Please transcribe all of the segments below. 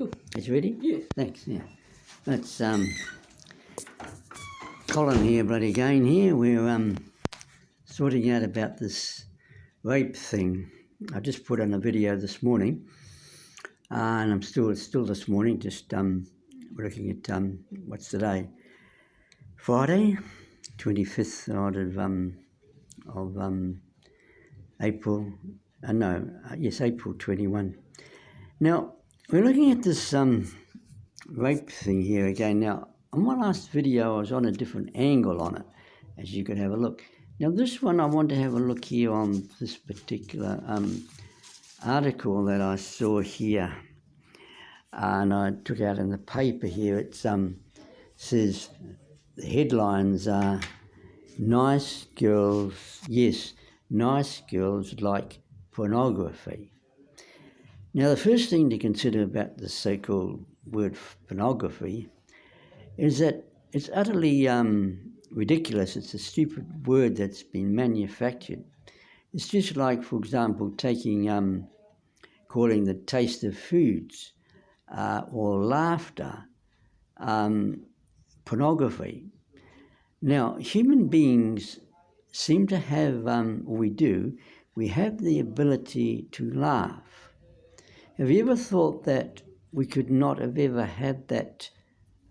Cool. Is you ready? Yes. Thanks, yeah. That's Colin here, bloody again here. We're sorting out about this rape thing. I just put on a video this morning, and I'm still this morning, just looking at, what's today? Friday, 25th of April, April 21. Now, we're looking at this rape thing here again. Now, on my last video, I was on a different angle on it, as you could have a look. Now, this one, I want to have a look here on this particular article that I saw here, and I took out in the paper here. It says, the headlines are, nice girls like pornography. Now, the first thing to consider about the so-called word pornography is that it's utterly ridiculous. It's a stupid word that's been manufactured. It's just like, for example, calling the taste of foods or laughter pornography. Now, human beings seem to have, we have the ability to laugh. Have you ever thought that we could not have ever had that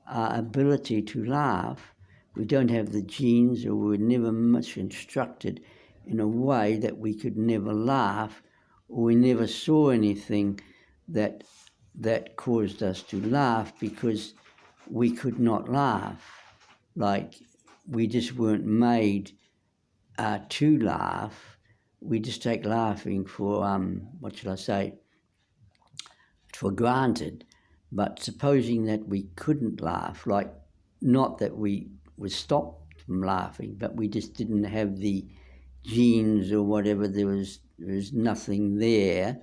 ability to laugh? We don't have the genes, or we were never much instructed in a way that we could never laugh, or we never saw anything that caused us to laugh because we could not laugh. Like, we just weren't made to laugh. We just take laughing for, for granted. But supposing that we couldn't laugh, like, not that we were stopped from laughing, but we just didn't have the genes or whatever, there was nothing there.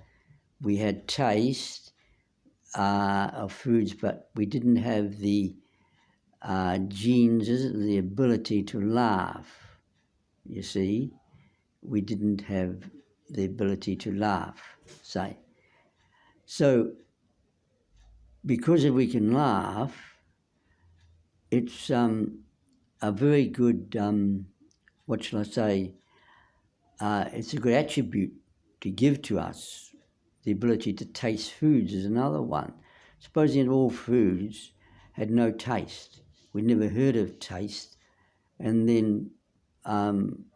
We had taste of foods, but we didn't have the genes, the ability to laugh. You see, we didn't have the ability to laugh, say. So, because if we can laugh, it's a very good, it's a good attribute to give to us. The ability to taste foods is another one. Supposing that all foods had no taste, we'd never heard of taste, and then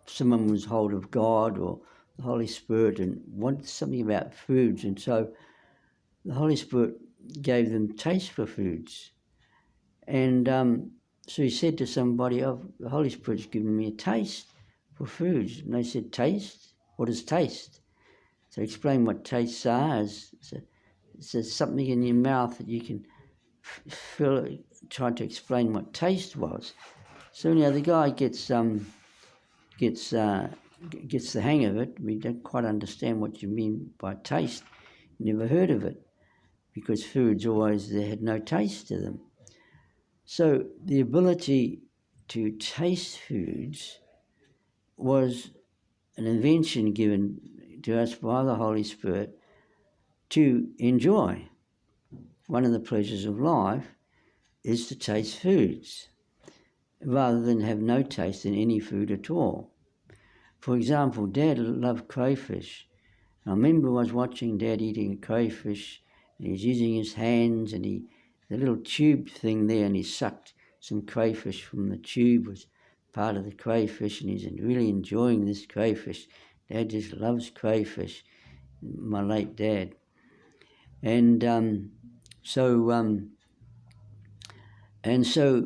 someone was hold of God or the Holy Spirit and wanted something about foods, and so the Holy Spirit gave them taste for foods. And so he said to somebody, oh, the Holy Spirit's given me a taste for foods. And they said, taste? What is taste? So explain what tastes are. It's something in your mouth that you can feel, trying to explain what taste was. So anyhow, the guy gets the hang of it. We don't quite understand what you mean by taste. Never heard of it, because foods they had no taste to them. So the ability to taste foods was an invention given to us by the Holy Spirit to enjoy. One of the pleasures of life is to taste foods, rather than have no taste in any food at all. For example, Dad loved crayfish. I remember I was watching Dad eating crayfish, and he's using his hands, and the little tube thing there, and he sucked some crayfish from the tube, was part of the crayfish, and he's really enjoying this crayfish. Dad just loves crayfish, my late Dad. And so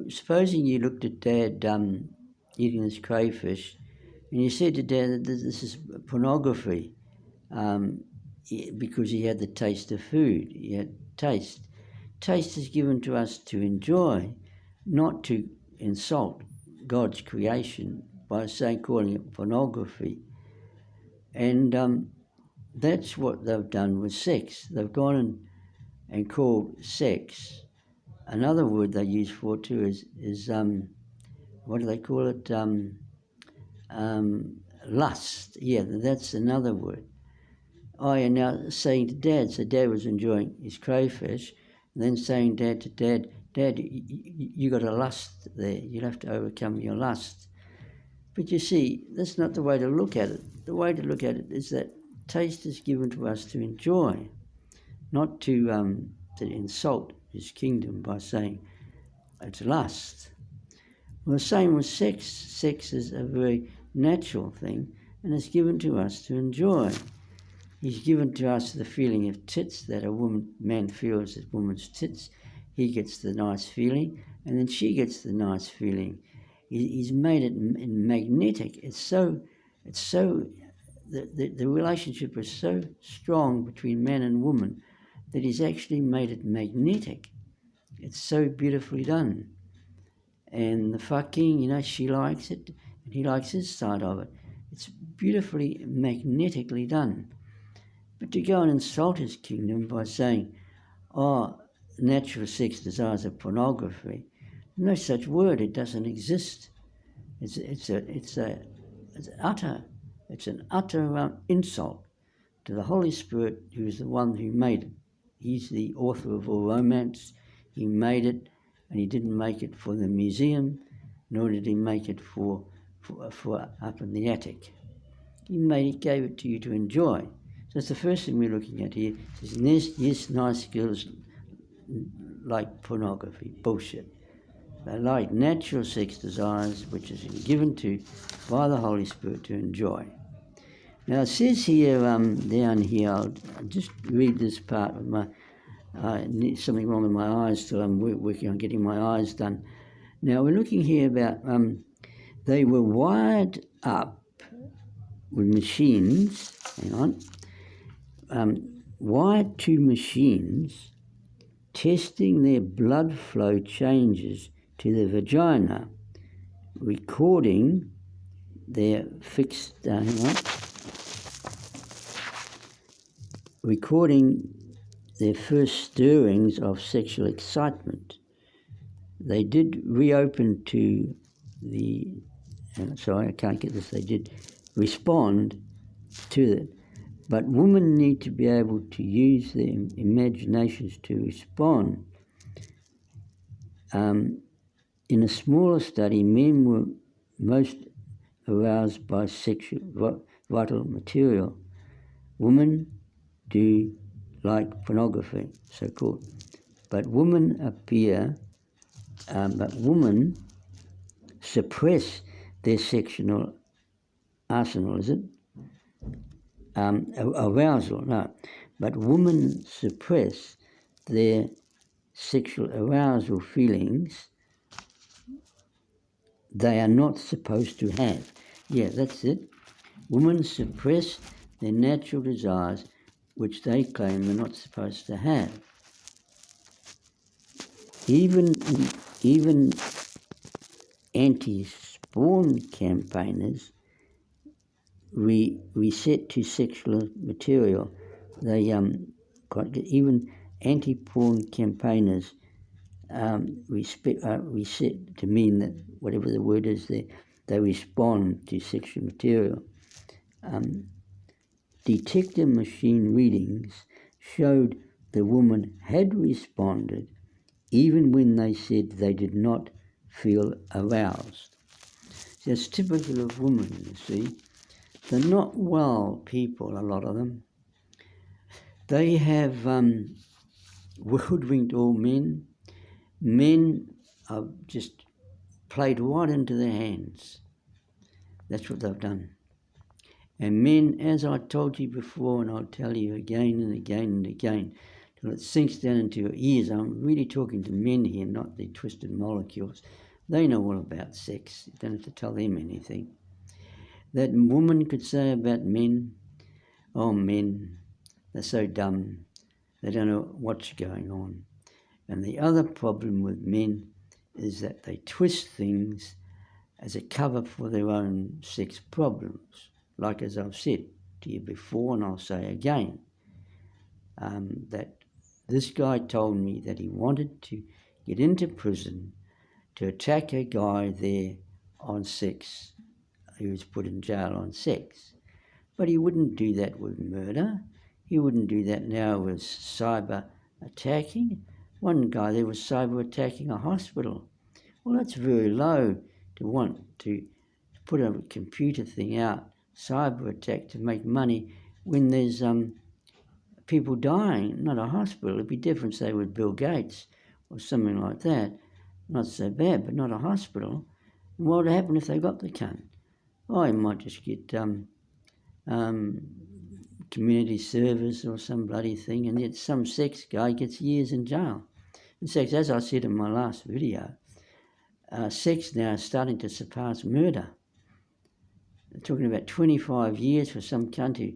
supposing you looked at Dad eating this crayfish, and you said to Dad that this is pornography, because he had the taste of food. He had taste. Taste is given to us to enjoy, not to insult God's creation by calling it pornography. And that's what they've done with sex. They've gone and called sex. Another word they use for it too is what do they call it? Lust. Yeah, that's another word. Oh, and now saying to Dad, so Dad was enjoying his crayfish, and then saying Dad to Dad, Dad, you got a lust there. You'll have to overcome your lust. But you see, that's not the way to look at it. The way to look at it is that taste is given to us to enjoy, not to insult his kingdom by saying it's lust. Well, the same with sex. Sex is a very natural thing, and it's given to us to enjoy. He's given to us the feeling of tits that man feels as woman's tits. He gets the nice feeling, and then she gets the nice feeling. He's made it magnetic. The relationship is so strong between man and woman that he's actually made it magnetic. It's so beautifully done. And the fucking, she likes it, and he likes his side of it. It's beautifully, magnetically done. But to go and insult his kingdom by saying, natural sex desires are pornography, no such word. It doesn't exist. It's an utter insult to the Holy Spirit, who is the one who made it. He's the author of all romance. He made it, and he didn't make it for the museum, nor did he make it for up in the attic. He gave it to you to enjoy. So that's the first thing we're looking at here. It says, yes, nice girls like pornography. Bullshit. They like natural sex desires, which is given to by the Holy Spirit to enjoy. Now it says here, down here, I'll just read this part with my, something wrong with my eyes, so I'm working on getting my eyes done. Now we're looking here about, they were wired up with machines, wired to machines, testing their blood flow changes to the vagina, recording their first stirrings of sexual excitement. They did reopen to the, sorry, I can't get this, they did respond to it. But women need to be able to use their imaginations to respond. In a smaller study, men were most aroused by sexual vital material. Women do like pornography, so-called. But women suppress their sexual arsenal, is it? Arousal, no. But women suppress their sexual arousal feelings they are not supposed to have. Yeah, that's it. Women suppress their natural desires, which they claim they're not supposed to have. Even anti-spawn campaigners reset to sexual material. They even anti-porn campaigners reset to mean that whatever the word is there, they respond to sexual material. Detector machine readings showed the woman had responded even when they said they did not feel aroused. So it's typical of women, you see. They're not well people, a lot of them. They have hoodwinked all men. Men have just played right into their hands. That's what they've done. And men, as I told you before, and I'll tell you again and again and again, till it sinks down into your ears, I'm really talking to men here, not the twisted molecules. They know all about sex. You don't have to tell them anything. That woman could say about men, oh, men, they're so dumb. They don't know what's going on. And the other problem with men is that they twist things as a cover for their own sex problems. Like as I've said to you before, and I'll say again, that this guy told me that he wanted to get into prison to attack a guy there on sex. He was put in jail on sex. But he wouldn't do that with murder. He wouldn't do that now with cyber attacking. one guy there was cyber attacking a hospital. Well, that's very low to want to put a computer thing out, cyber attack, to make money when there's people dying, not a hospital. It'd be different, say, with Bill Gates or something like that. Not so bad, but not a hospital. And what would happen if they got the cunt? Oh, he might just get community service or some bloody thing, and yet some sex guy gets years in jail. In fact, as I said in my last video, sex now is starting to surpass murder. They're talking about 25 years for some cunt who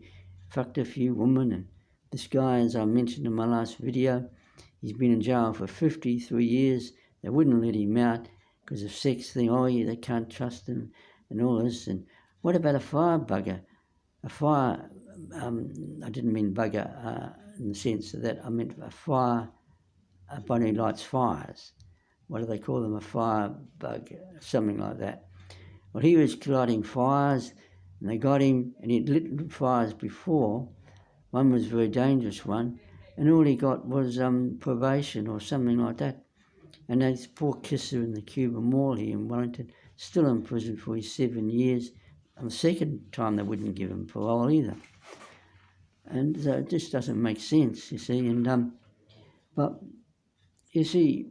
fucked a few women, and this guy, as I mentioned in my last video, he's been in jail for 53 years. They wouldn't let him out because of sex thing. Oh, yeah, they can't trust him and all this. And what about a fire bugger? A fire, I didn't mean bugger in the sense of that. I meant a fire, a bunny lights fires. What do they call them? A fire bug, something like that. Well, he was lighting fires, and they got him, and he'd lit fires before. One was a very dangerous one, and all he got was probation or something like that. And that poor kisser in the Cuban Mall here in Wellington, still in prison for his 7 years. And the second time they wouldn't give him parole either. And so it just doesn't make sense, you see. And but you see,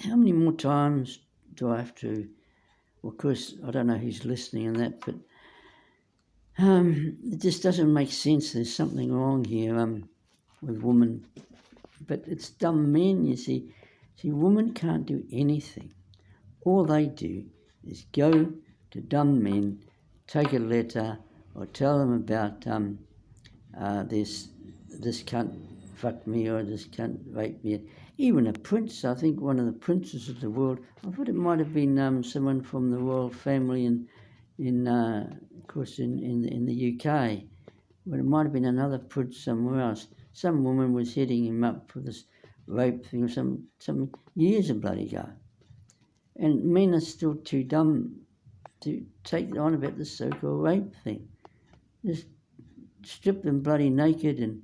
how many more times do I have to? Well, of course, I don't know who's listening and that, but it just doesn't make sense. There's something wrong here with women. But it's dumb men, you see. See, women can't do anything. All they do is go to dumb men, take a letter, or tell them about this cunt fucked me or this cunt raped me. Even a prince, I think one of the princes of the world, I thought it might have been someone from the royal family of course, in the UK, but it might have been another prince somewhere else. Some woman was heading him up for this rape thing or some years bloody ago. And men are still too dumb to take on about this so-called rape thing. Just strip them bloody naked and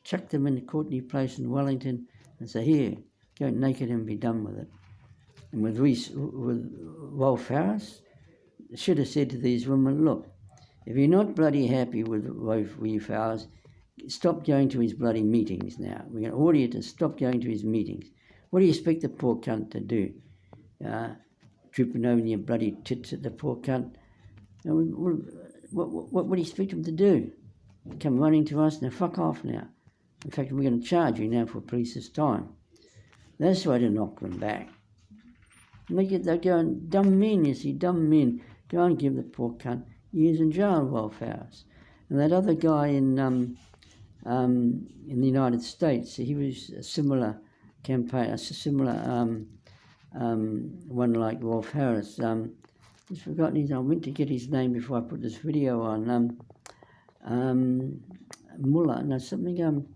chuck them in the Courtney Place in Wellington and say, here, go naked and be done with it. And with Rolf Harris, should have said to these women, look, if you're not bloody happy with Rolf Harris, stop going to his bloody meetings now. We're going to order you to stop going to his meetings. What do you expect the poor cunt to do? Tripping over your bloody tits at the poor cunt? What do you expect him to do? Come running to us? Now fuck off now. In fact, we're going to charge you now for police's time. That's the way to knock them back. They're going, dumb men, you see, dumb men. Go and give the poor cunt years in jail, Rolf Harris. And that other guy in the United States, he was a similar campaign, a similar one like Rolf Harris. I've forgotten his name. I went to get his name before I put this video on. Mullah, no, something.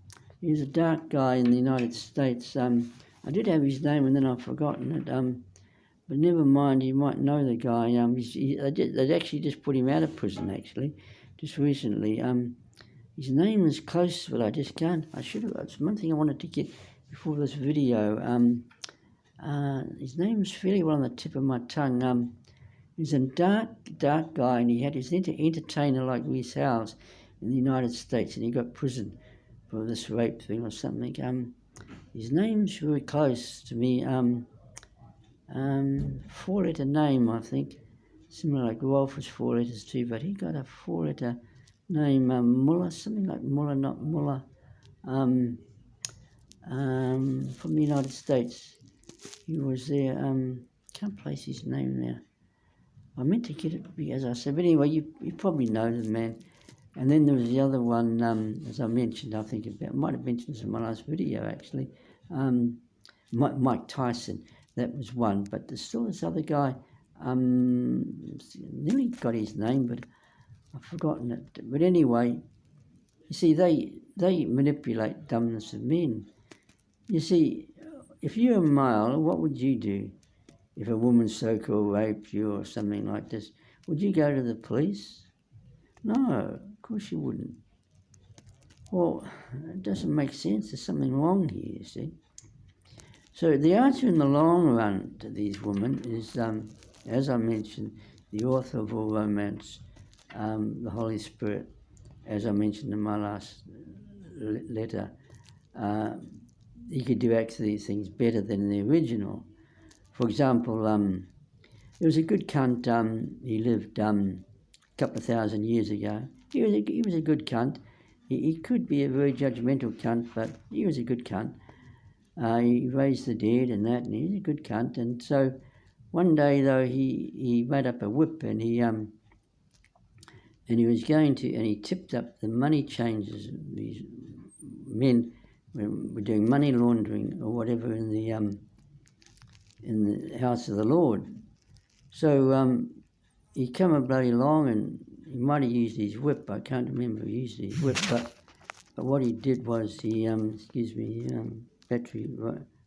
He was a dark guy in the United States. I did have his name and then I've forgotten it. But never mind, you might know the guy. They'd actually just put him out of prison, actually, just recently. His name is close, but I just can't. I should have. It's one thing I wanted to get before this video. His name is fairly well on the tip of my tongue. He's a dark guy, and he had his entertainer like Reese Howes in the United States, and he got prison for this rape thing or something. His name's very close to me. 4-letter name, I think. Similar like Rolf was 4 letters too, but he got a 4-letter name, Mullah, something like Mullah, not Mullah, from the United States. He was there. Can't place his name now. I meant to get it, as I said, but anyway, you probably know the man. And then there was the other one, as I mentioned, I think about, might have mentioned this in my last video actually, Mike Tyson. That was one, but there's still this other guy, nearly got his name, but I've forgotten it. But anyway, you see, they manipulate dumbness of men. You see, if you're a male, what would you do if a woman so-called raped you or something like this? Would you go to the police? No, of course you wouldn't. Well, it doesn't make sense. There's something wrong here, you see. So the answer in the long run to these women is, as I mentioned, the author of all romance, the Holy Spirit, as I mentioned in my last letter, he could do actually these things better than the original. For example, there was a good cunt, he lived a couple of thousand years ago. He was a good cunt. He could be a very judgmental cunt, but he was a good cunt. He raised the dead and that, and he's a good cunt. And so one day, though, he made up a whip, and he was going to, and he tipped up the money changers. These men were doing money laundering or whatever in the house of the Lord. So he came a bloody long, and he might have used his whip. I can't remember if he used his whip, but what he did was he, battery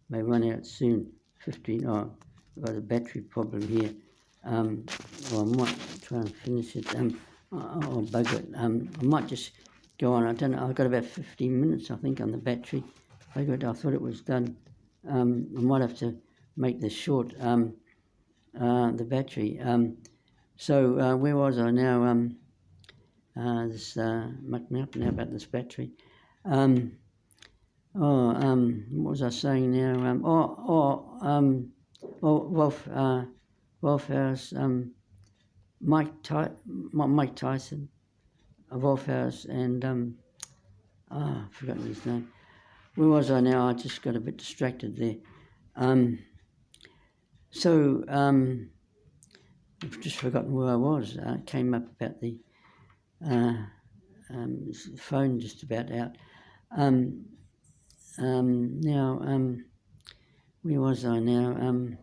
may run out soon. 15. Oh, I've got a battery problem here. Well, I might try and finish it. I'll bug it. I might just go on. I don't know. I've got about 15 minutes, I think, on the battery. I thought it was done. I might have to make this short. The battery. So where was I now? This mucked me up now about this battery. What was I saying now? Wolf House. Mike Tyson of Wolf House, and I've forgotten his name. Where was I now? I just got a bit distracted there. I've just forgotten where I was. It came up about the phone just about out. Where was I now?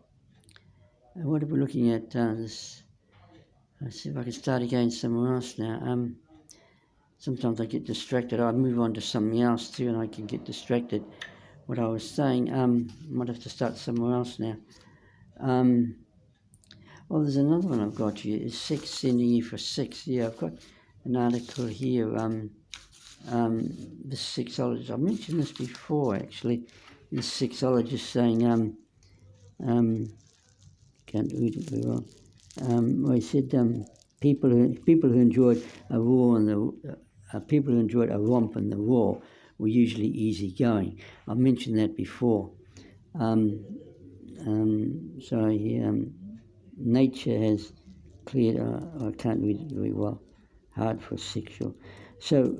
What are we looking at? This. Let's see if I can start again somewhere else now. Sometimes I get distracted. I move on to something else too, and I can get distracted. What I was saying, might have to start somewhere else now. There's another one I've got here. Is 6 sending you for 6? Yeah, I've got an article here. The sexologist. I mentioned this before, actually. The sexologist saying, can't read it very well. He said people who enjoyed a war and people who enjoyed a romp in the war were usually easygoing. I've mentioned that before. Nature has cleared. I can't read it very well. Hard for sexual. So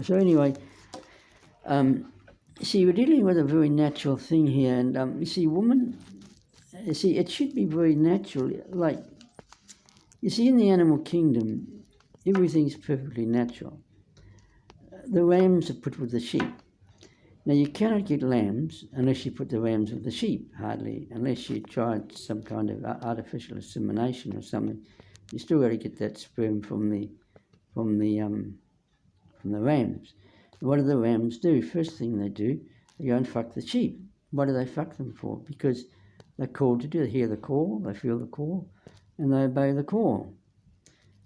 anyway, see, we're dealing with a very natural thing here, and you see, woman. You see, it should be very natural. Like, you see, in the animal kingdom, everything's perfectly natural. The rams are put with the sheep. Now, you cannot get lambs unless you put the rams with the sheep, hardly, unless you tried some kind of artificial insemination or something. You still got to get that sperm from the rams. What do the rams do? First thing they do, they go and fuck the sheep. What do they fuck them for? Because they're called to do. They hear the call, they feel the call, and they obey the call.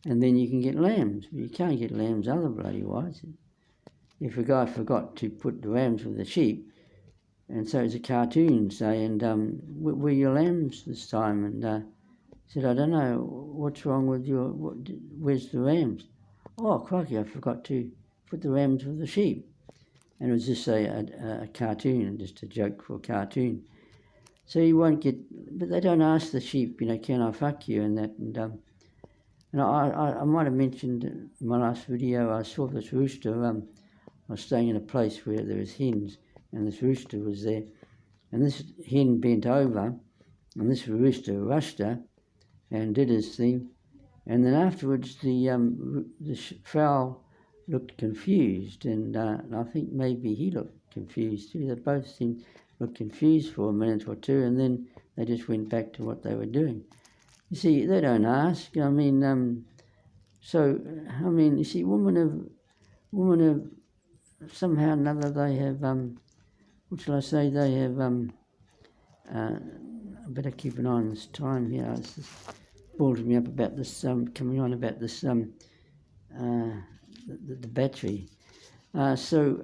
And then you can get lambs. But you can't get lambs other bloody wise. If a guy forgot to put the rams with the sheep, and so it's a cartoon saying, where are your lambs this time? And said, I don't know, what's wrong with where's the rams? Oh, crikey, I forgot to put the rams with the sheep. And it was just a cartoon, just a joke for a cartoon. So you won't get, but they don't ask the sheep, can I fuck you and that. And I might have mentioned in my last video, I saw this rooster. I was staying in a place where there was hens, and this rooster was there. And this hen bent over, and this rooster rushed her and did his thing. And then afterwards, the fowl looked confused, and I think maybe he looked confused too. They both seemed looked confused for a minute or two, and then they just went back to what they were doing. You see, they don't ask. You see, women have somehow or another, they have, what shall I say, they have, I better keep an eye on this time here. It's just balls me up about this, coming on about this, the battery. So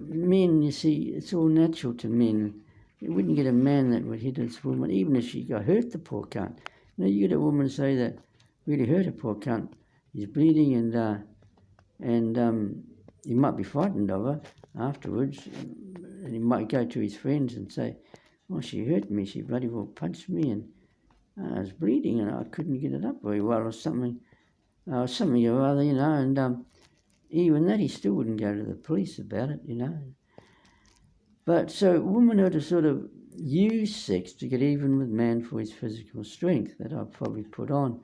men, you see, it's all natural to men. You wouldn't get a man that would hit his woman, even if she got hurt, the poor cunt. You know, you get a woman say that really hurt a poor cunt. He's bleeding, and he might be frightened of her afterwards, and he might go to his friends and say, "Oh, she hurt me. She bloody well punched me, and I was bleeding, and I couldn't get it up very well, or something or other, you know." And even that, he still wouldn't go to the police about it, you know. But so women are to sort of use sex to get even with man for his physical strength that I've probably put on.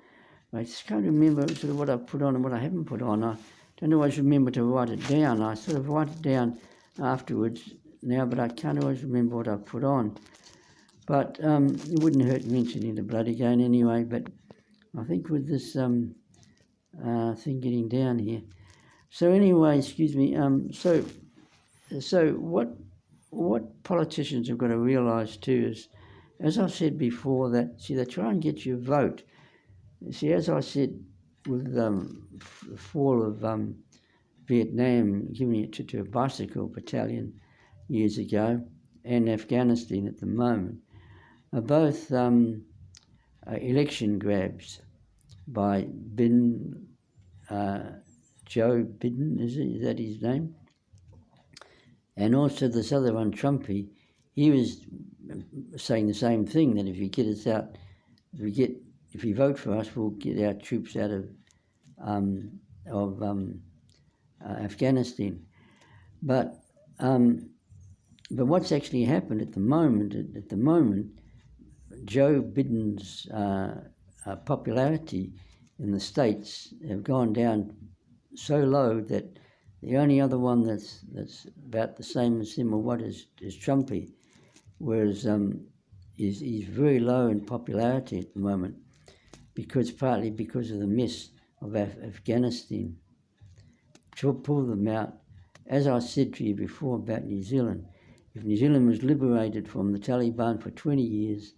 I just can't remember sort of what I've put on and what I haven't put on. I don't always remember to write it down. I sort of write it down afterwards now, but I can't always remember what I've put on. But it wouldn't hurt mentioning the blood again anyway. But I think with this thing getting down here. So anyway, excuse me. So what politicians have got to realise too is, as I've said before, that see, they try and get your vote. See, as I said, with the fall of Vietnam, giving it to a bicycle battalion years ago, and Afghanistan at the moment, are both election grabs by Biden, Joe Biden, is that his name? And also this other one, Trumpy, he was saying the same thing, that if you get us out, if you vote for us, we'll get our troops out of Afghanistan. But what's actually happened at the moment? Joe Biden's popularity in the States have gone down so low that the only other one that's about the same as him or what is Trumpy, whereas he's very low in popularity at the moment, partly because of the mess of Afghanistan. To pull them out, as I said to you before about New Zealand, if New Zealand was liberated from the Taliban for 20 years,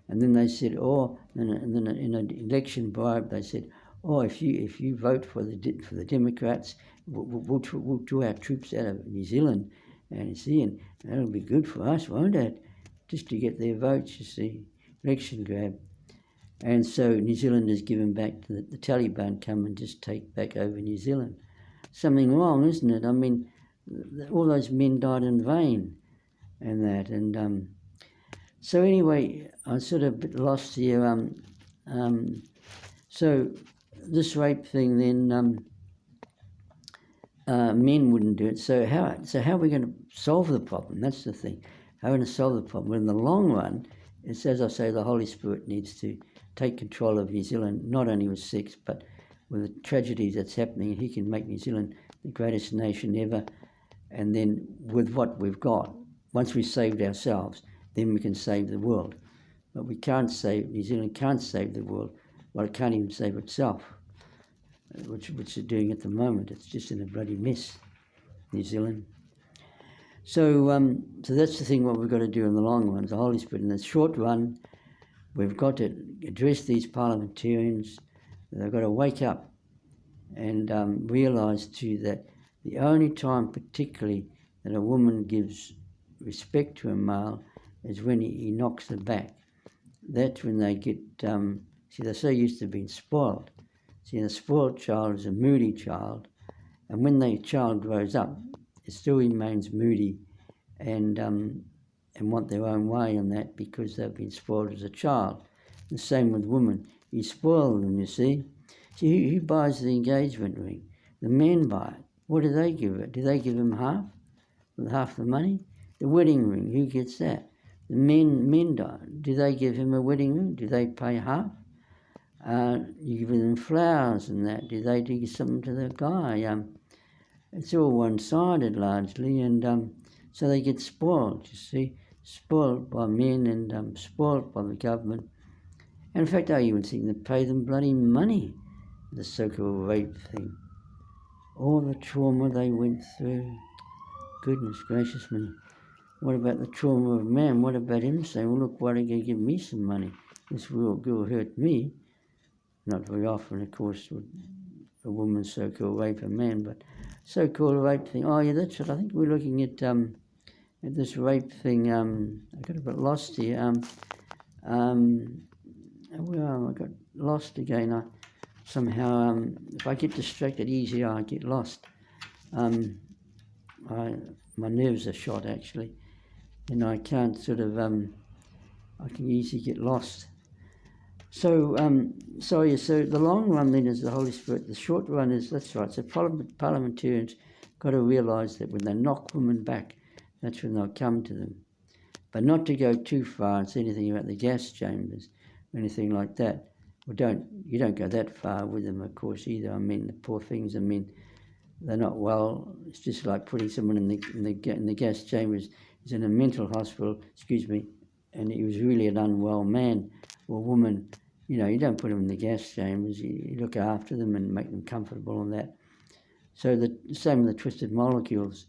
and then they said, and then in an election bribe, they said, if you vote for the Democrats, we'll draw our troops out of New Zealand, and that'll be good for us, won't it? Just to get their votes, you see, election grab. And so New Zealand is given back to the Taliban, come and just take back over New Zealand. Something wrong, isn't it? I mean, all those men died in vain, and that. And so anyway, I'm sort of a bit lost here. So this rape thing, then men wouldn't do it. So how are we going to solve the problem? That's the thing. How are we going to solve the problem? Well, in the long run, it's as I say, the Holy Spirit needs to take control of New Zealand, not only with sex, but with the tragedies that's happening. He can make New Zealand the greatest nation ever. And then with what we've got, once we've saved ourselves, then we can save the world. But New Zealand can't save the world. Well, it can't even save itself, which it's doing at the moment. It's just in a bloody mess, New Zealand. So that's the thing, what we've got to do in the long run, the Holy Spirit. In the short run, we've got to address these parliamentarians. They've got to wake up and realise too that the only time particularly that a woman gives respect to a male is when he knocks her back. That's when they get, they're so used to being spoiled. See, the spoiled child is a moody child, and when the child grows up, it still remains moody and want their own way in that because they've been spoiled as a child. The same with women. You spoil them, you see. See, who buys the engagement ring? The men buy it. What do they give it? Do they give him half? With half the money? The wedding ring, who gets that? The men do they give him a wedding ring? Do they pay half? You give them flowers and that. Do they do something to the guy? It's all one-sided largely, and so they get spoiled, you see. Spoiled by men and spoiled by the government. And in fact, I even think they pay them bloody money, the so-called rape thing. All the trauma they went through. Goodness gracious me. What about the trauma of man? What about him saying, well, look, why don't you give me some money? This girl hurt me. Not very often, of course, would a woman so-called rape a man, but so-called rape thing. Oh yeah, that's what I think we're looking at this rape thing. I got a bit lost here. Well, I got lost again. Somehow, if I get distracted easy, I get lost. My nerves are shot actually, and I can't sort of. I can easily get lost. So, so the long run then is the Holy Spirit. The short run is, that's right. So parliamentarians got to realise that when they knock women back, that's when they'll come to them. But not to go too far and say anything about the gas chambers or anything like that. Well, you don't go that far with them, of course, either. I mean, the poor things. I mean, they're not well. It's just like putting someone in the gas chambers. He's in a mental hospital. Excuse me, and he was really an unwell man or woman. You know, you don't put them in the gas chambers. You look after them and make them comfortable and that. So the same with the twisted molecules.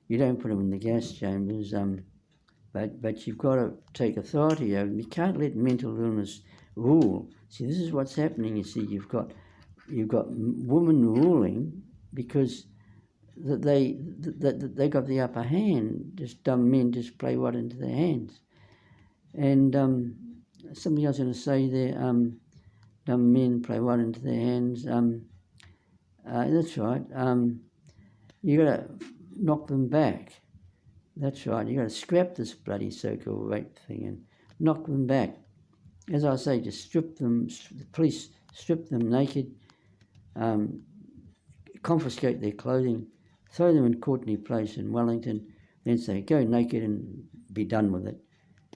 You don't put them in the gas chambers. But you've got to take authority over them. You can't let mental illness rule. See, this is what's happening. You see, you've got women ruling because they got the upper hand. Just dumb men just play right into their hands. And something I was going to say there. Dumb men play right into their hands. That's right. You got to knock them back. That's right, you've got to scrap this bloody so-called rape thing and knock them back. As I say, just strip them, the police strip them naked, confiscate their clothing, throw them in Courtenay Place in Wellington, then say, go naked and be done with it.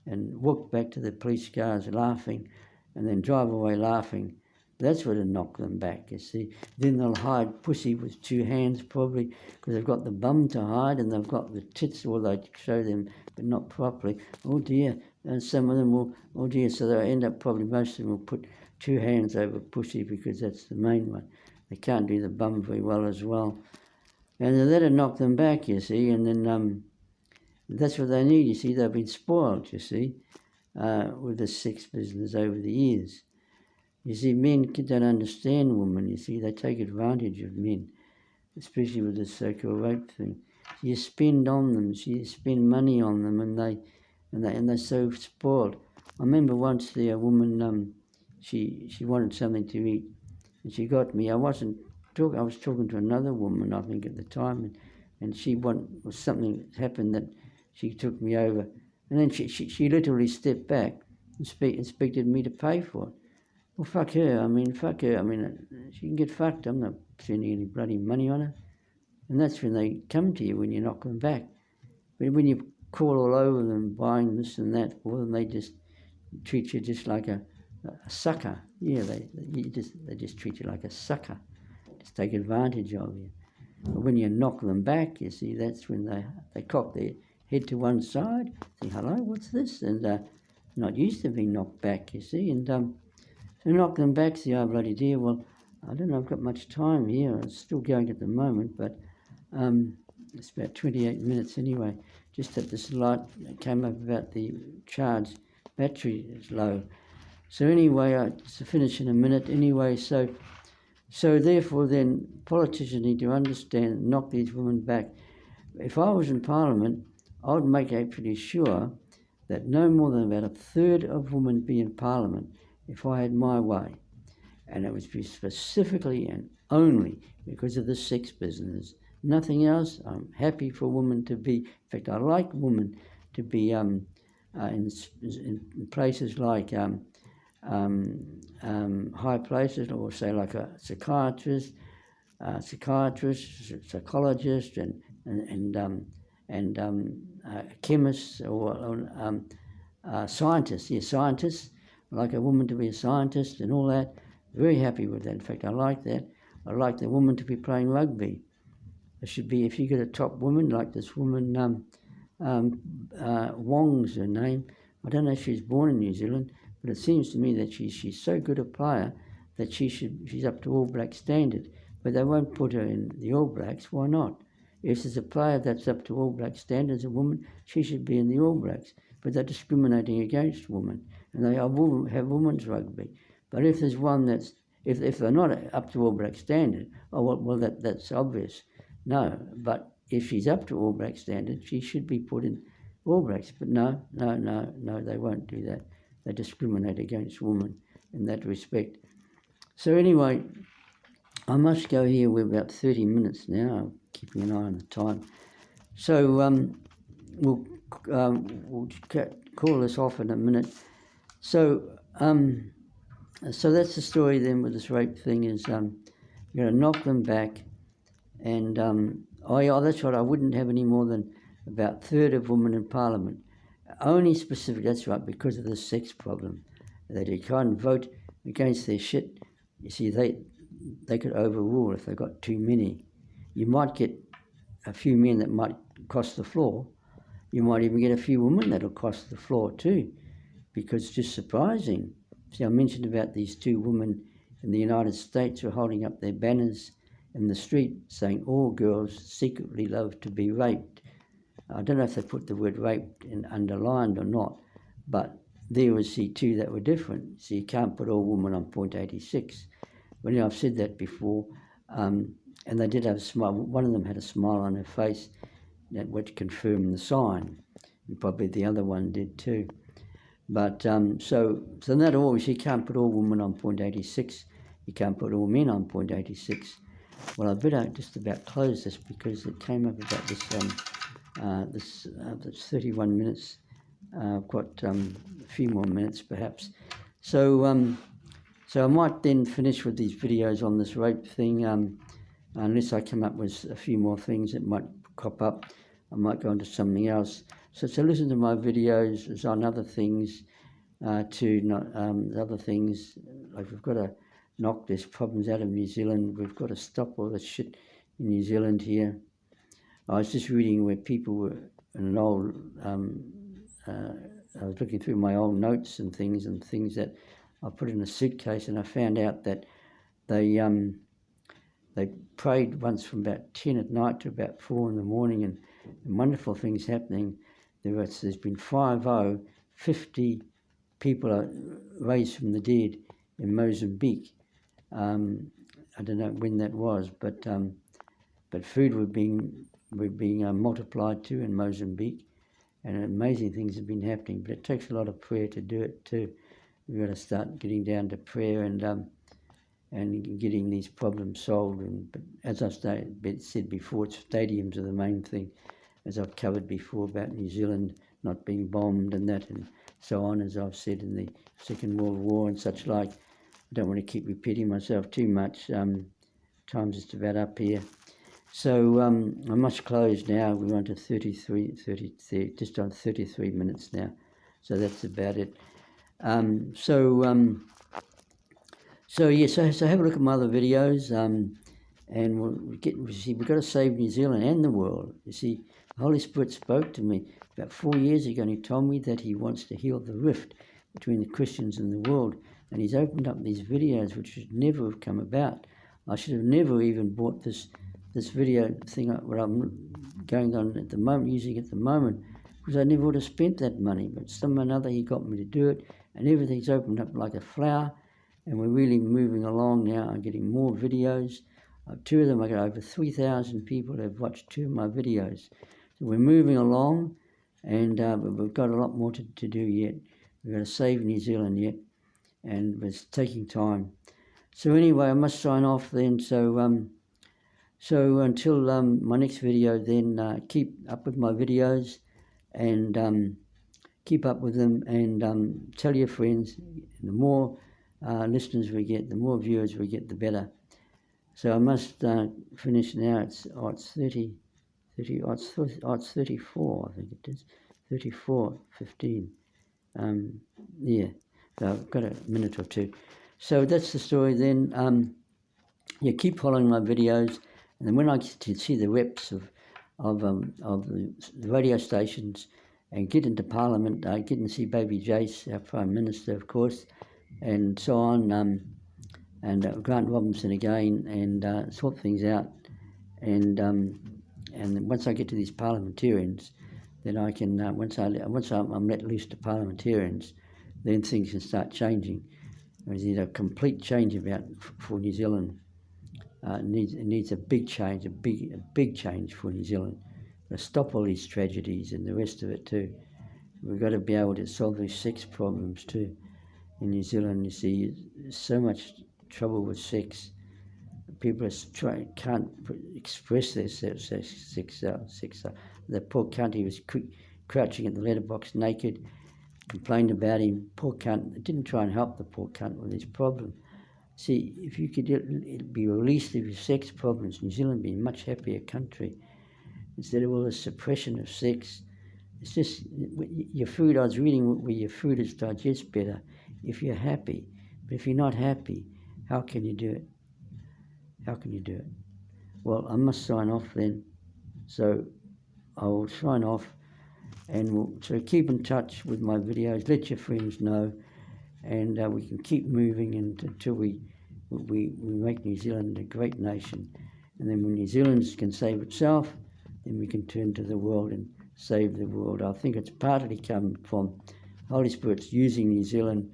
And walk back to the police cars laughing and then drive away laughing. That's where to knock them back, you see. Then they'll hide pussy with two hands probably because they've got the bum to hide and they've got the tits, or they show them but not properly. Oh dear, and some of them will, oh dear, so they'll end up probably, most of them will put two hands over pussy because that's the main one. They can't do the bum very well as well. And then that'll knock them back, you see, and then that's what they need, you see. They've been spoiled, you see, with the sex business over the years. You see, men don't understand women, you see. They take advantage of men, especially with this so-called rape thing. You spend on them, you spend money on them, and they're so spoiled. I remember once there a woman, she wanted something to eat, and she got me. I was talking to another woman, I think, at the time, and something happened that she took me over, and then she literally stepped back and expected me to pay for it. Well, fuck her. I mean, she can get fucked. I'm not spending any bloody money on her. And that's when they come to you, when you knock them back. But when you call all over them, buying this and that for them, they just treat you just like a sucker. Yeah, they just treat you like a sucker. Just take advantage of you. But when you knock them back, you see, that's when they cock their head to one side, think, hello, what's this? And not used to being knocked back, you see, and so knock them back, say, oh, bloody dear, well, I don't know, I've got much time here. It's still going at the moment, but it's about 28 minutes anyway. Just that this light came up about the charge battery is low. So anyway, to finish in a minute anyway, so therefore then politicians need to understand, knock these women back. If I was in Parliament, I would make pretty sure that no more than about a third of women be in Parliament if I had my way. And it would be specifically and only because of the sex business. Nothing else. I'm happy for women to be, in fact, I like women to be in places like high places, or say like a psychiatrist, psychologist, and chemists, or scientists. Yeah, scientists. I like a woman to be a scientist and all that. Very happy with that. In fact, I like that. I like the woman to be playing rugby. It should be, if you get a top woman like this woman, Wong's her name. I don't know if she's born in New Zealand, but it seems to me that she's so good a player that she's up to All Black standard. But they won't put her in the All Blacks. Why not? If there's a player that's up to All Black standards, a woman, she should be in the All Blacks. But they're discriminating against women, and they have women's rugby. But if there's one that's If they're not up to All Black standard, well that's obvious. No, but if she's up to All Black standard, she should be put in All Blacks. But no, they won't do that. They discriminate against women in that respect. So anyway, I must go here. We're about 30 minutes now. I'm keeping an eye on the time. So we'll call this off in a minute. So so that's the story then with this rape thing is you're going to knock them back. And that's right, I wouldn't have any more than about a third of women in Parliament. Only specific, that's right, because of the sex problem. That you can't vote against their shit. You see, they could overrule if they got too many. You might get a few men that might cross the floor. You might even get a few women that'll cross the floor too, because it's just surprising. See, I mentioned about these two women in the United States who are holding up their banners in the street saying all girls secretly love to be raped. I don't know if they put the word raped in underlined or not, but there was two that were different. So you can't put all women on .86. Well, I've said that before, and they did have a smile. One of them had a smile on her face that would confirm the sign, and probably the other one did too. But so not always. You can't put all women on .86. You can't put all men on .86. Well, I better just about close this because it came up about this 31 minutes. I've got a few more minutes perhaps. So I might then finish with these videos on this rape thing, unless I come up with a few more things that might crop up. I might go into something else. So listen to my videos. There's on other things other things, like we've got to knock these problems out of New Zealand. We've got to stop all this shit in New Zealand here. I was just reading where people were in an old, I was looking through my old notes and things that I put in a suitcase, and I found out that they prayed once from about 10 at night to about 4 in the morning, and wonderful things happening. There's been 50 people are raised from the dead in Mozambique. I don't know when that was, but food were being multiplied too in Mozambique, and amazing things have been happening. But it takes a lot of prayer to do it too. We've got to start getting down to prayer and getting these problems solved. But as I've said before, stadiums are the main thing, as I've covered before about New Zealand not being bombed and that and so on, as I've said in the Second World War and such like. I don't want to keep repeating myself too much. Time's just about up here. So I must close now. We're on to 33, just on 33 minutes now. So that's about it. So have a look at my other videos, and we've got to save New Zealand and the world. You see, the Holy Spirit spoke to me about 4 years ago, and he told me that he wants to heal the rift between the Christians and the world. And he's opened up these videos which should never have come about. I should have never even bought this video thing what I'm going on at the moment, using at the moment, because I never would have spent that money. But some or another, he got me to do it, and everything's opened up like a flower, and we're really moving along now. I'm getting more videos. Two of them, I got over 3,000 people have watched 2 of my videos. So we're moving along, and but we've got a lot more to do yet. We've got to save New Zealand yet, and it's taking time. So anyway, I must sign off then. So until my next video, then keep up with my videos, and keep up with them, and tell your friends. The more listeners we get, the more viewers we get, the better. So I must finish now. It's 34, I think it is. 34:15. Yeah, so I've got a minute or two. So that's the story then. Keep following my videos, and then when I get to see the reps of the radio stations and get into Parliament, I get and see Baby Jace, our Prime Minister, of course, and so on, and Grant Robinson again, and sort things out. And once I get to these parliamentarians, then I can once I'm let loose to parliamentarians, then things can start changing. There's a complete change for New Zealand. It needs a big change, a big change for New Zealand. To stop all these tragedies and the rest of it too. We've got to be able to solve these sex problems too. In New Zealand, you see, there's so much trouble with sex. People can't express their sex. The poor cunt, he was crouching at the letterbox naked, complained about him. Poor cunt. It didn't try and help the poor cunt with his problem. See, if you could be released of your sex problems, New Zealand would be a much happier country. Instead of all the suppression of sex, it's just your food. I was reading where your food is digest better if you're happy. But if you're not happy, how can you do it? How can you do it? Well, I must sign off then. So I will sign off, and so keep in touch with my videos. Let your friends know, and we can keep moving until we make New Zealand a great nation. And then when New Zealand can save itself, then we can turn to the world and save the world. I think it's partly come from Holy Spirit's using New Zealand,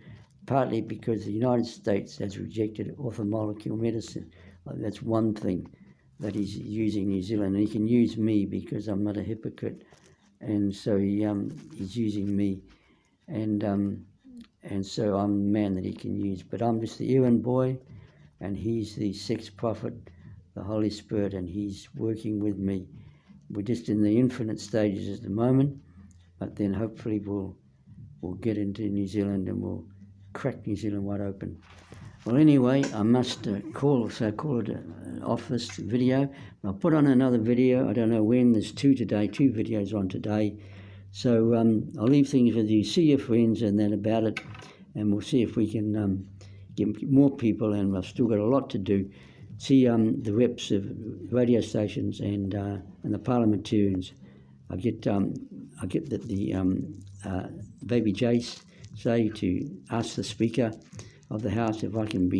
partly because the United States has rejected orthomolecule medicine. That's one thing that he's using New Zealand. And he can use me because I'm not a hypocrite, and so he's using me, and so I'm the man that he can use. But I'm just the errand boy, and he's the sex prophet, the Holy Spirit, and he's working with me. We're just in the infinite stages at the moment, but then hopefully we'll get into New Zealand and we'll crack New Zealand wide open. Well, anyway, I must call it off this video. I'll put on another video. I don't know when. There's two videos on today. So I'll leave things with you. See your friends and then about it, and we'll see if we can get more people. And I've still got a lot to do. See the reps of radio stations and the parliamentarians. I get the Baby Jace say to ask the Speaker of the House if I can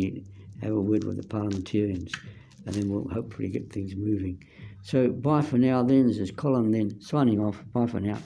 have a word with the parliamentarians, and then we'll hopefully get things moving. So bye for now then. This is Colin then signing off. Bye for now.